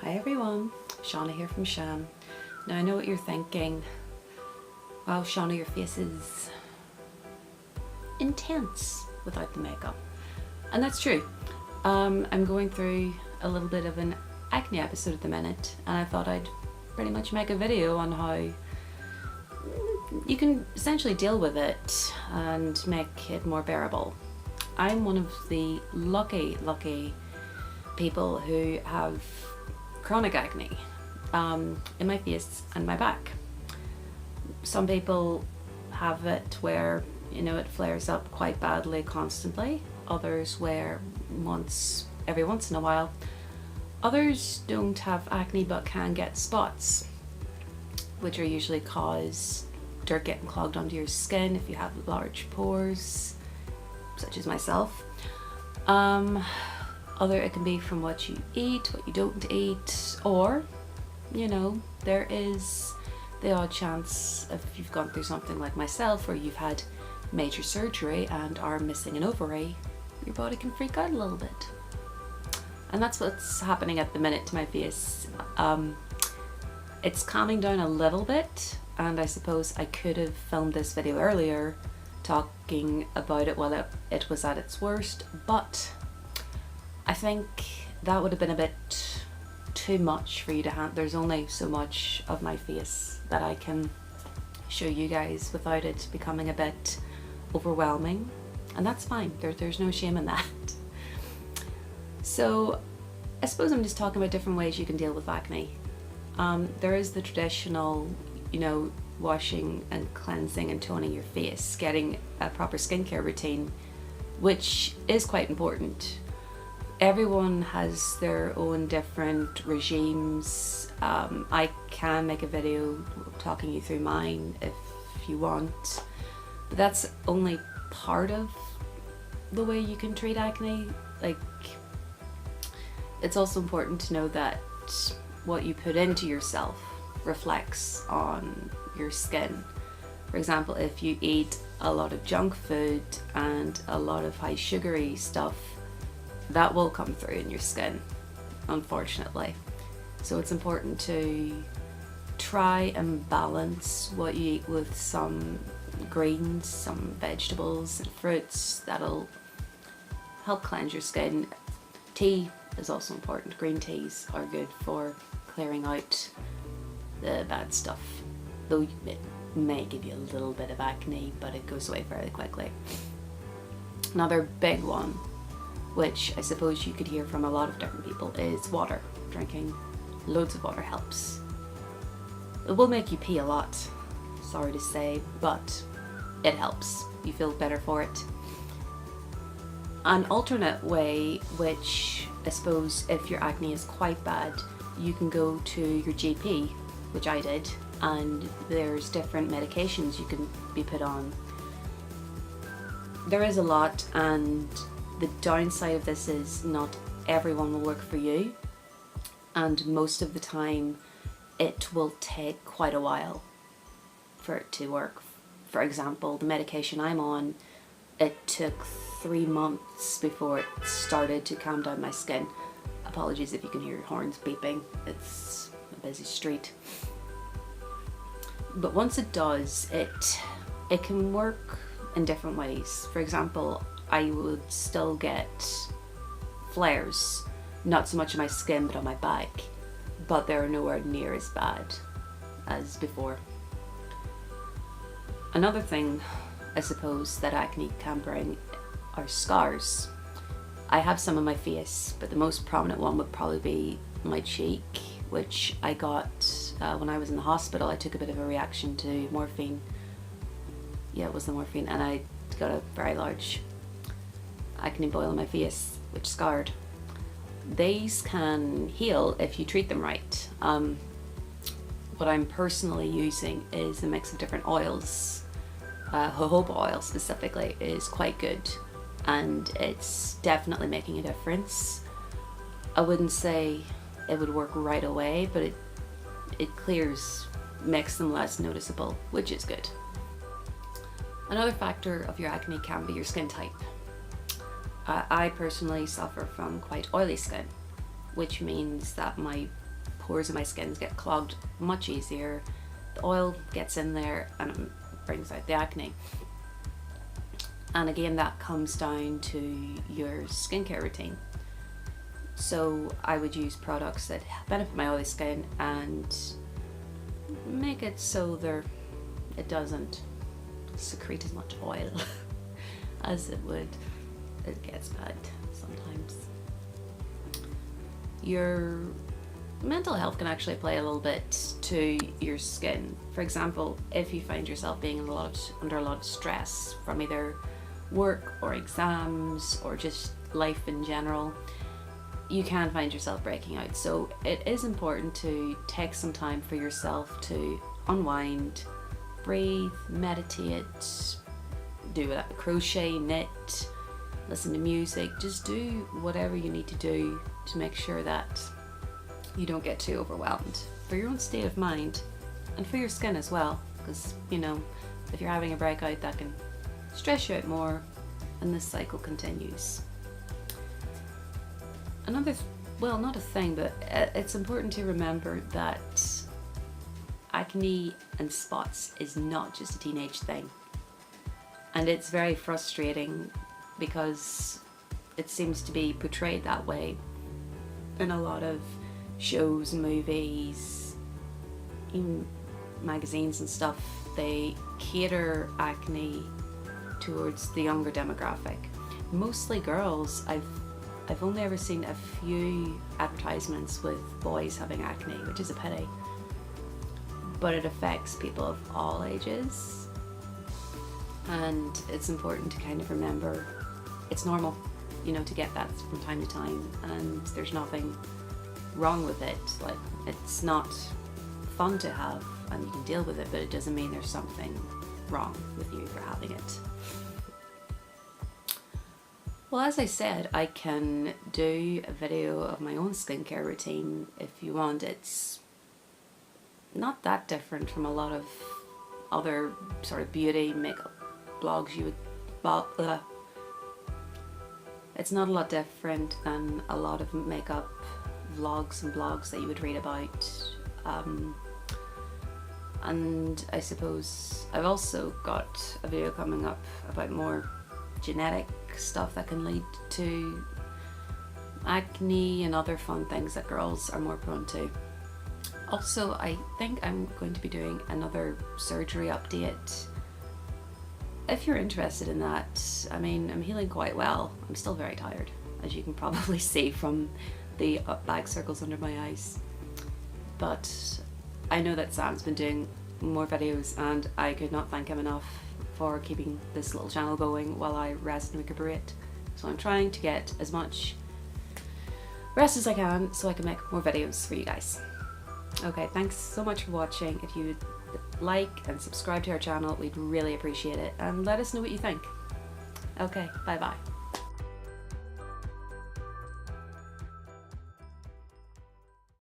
Hi everyone, Shauna here from Sham. Now I know what you're thinking. Wow, Shauna, your face is intense without the makeup. And that's true. I'm going through a little bit of an acne episode at the minute, and I thought I'd pretty much make a video on how you can essentially deal with it and make it more bearable. I'm one of the lucky people who have chronic acne in my face and my back. Some people have it where, it flares up quite badly constantly. Others where every once in a while. Others don't have acne but can get spots, which are usually caused dirt getting clogged onto your skin if you have large pores, such as myself. It can be from what you eat, what you don't eat, or, there is the odd chance if you've gone through something like myself where you've had major surgery and are missing an ovary, your body can freak out a little bit. And that's what's happening at the minute to my face. It's calming down a little bit, and I suppose I could have filmed this video earlier talking about it while it was at its worst, but I think that would have been a bit too much for you to handle. There's only so much of my face that I can show you guys without it becoming a bit overwhelming, and that's fine. There's no shame in that. So I suppose I'm just talking about different ways you can deal with acne. There is the traditional, washing and cleansing and toning your face, getting a proper skincare routine, which is quite important. Everyone has their own different regimes. I can make a video talking you through mine if you want, but that's only part of the way you can treat acne. It's also important to know that what you put into yourself reflects on your skin. For example, if you eat a lot of junk food and a lot of high sugary stuff, that will come through in your skin, unfortunately. So it's important to try and balance what you eat with some greens, some vegetables and fruits that'll help cleanse your skin. Tea is also important. Green teas are good for clearing out the bad stuff, though it may give you a little bit of acne, but it goes away fairly quickly. Another big one, which I suppose you could hear from a lot of different people, is water. Drinking loads of water helps. It will make you pee a lot, sorry to say, but it helps. You feel better for it. An alternate way, which I suppose if your acne is quite bad, you can go to your GP, which I did, and there's different medications you can be put on. There is a lot, and the downside of this is not everyone will work for you, and most of the time it will take quite a while for it to work. For example, the medication I'm on, it took 3 months before it started to calm down my skin. Apologies if you can hear horns beeping, it's a busy street. But once it does, it can work in different ways. For example, I would still get flares, not so much on my skin but on my back, but they're nowhere near as bad as before. Another thing, I suppose, that acne can bring are scars. I have some on my face, but the most prominent one would probably be my cheek, which I got when I was in the hospital. I took a bit of a reaction to morphine. Yeah, it was the morphine, and I got a very large acne boil on my face, which scarred. These can heal if you treat them right. What I'm personally using is a mix of different oils. Jojoba oil specifically is quite good, and it's definitely making a difference. I wouldn't say it would work right away, but it clears, makes them less noticeable, which is good. Another factor of your acne can be your skin type. I personally suffer from quite oily skin, which means that my pores in my skin get clogged much easier. The oil gets in there and it brings out the acne. And again, that comes down to your skincare routine. So I would use products that benefit my oily skin and make it so it doesn't secrete as much oil as it would. It gets bad sometimes. Your mental health can actually play a little bit to your skin. For example, if you find yourself being under a lot of stress from either work or exams or just life in general, you can find yourself breaking out. So it is important to take some time for yourself to unwind, breathe, meditate, do a crochet, knit, listen to music. Just do whatever you need to do to make sure that you don't get too overwhelmed, for your own state of mind and for your skin as well, because if you're having a breakout, that can stress you out more and this cycle continues. Not a thing, but it's important to remember that acne and spots is not just a teenage thing, and it's very frustrating because it seems to be portrayed that way in a lot of shows, movies, even magazines and stuff. They cater acne towards the younger demographic, mostly girls. I've only ever seen a few advertisements with boys having acne, which is a pity, but it affects people of all ages, and it's important to kind of remember it's normal, to get that from time to time, and there's nothing wrong with it. Like, it's not fun to have and you can deal with it, but it doesn't mean there's something wrong with you for having it. Well, as I said, I can do a video of my own skincare routine if you want. It's not that different from a lot of other sort of beauty makeup blogs you would It's not a lot different than a lot of makeup vlogs and blogs that you would read about. And I suppose I've also got a video coming up about more genetic stuff that can lead to acne and other fun things that girls are more prone to. Also, I think I'm going to be doing another surgery update. If you're interested in that, I mean, I'm healing quite well. I'm still very tired, as you can probably see from the bag circles under my eyes. But I know that Sam's been doing more videos, and I could not thank him enough for keeping this little channel going while I rest and recuperate. So I'm trying to get as much rest as I can so I can make more videos for you guys. Okay, thanks so much for watching. If you would like and subscribe to our channel, we'd really appreciate it, and let us know what you think. Okay, bye bye.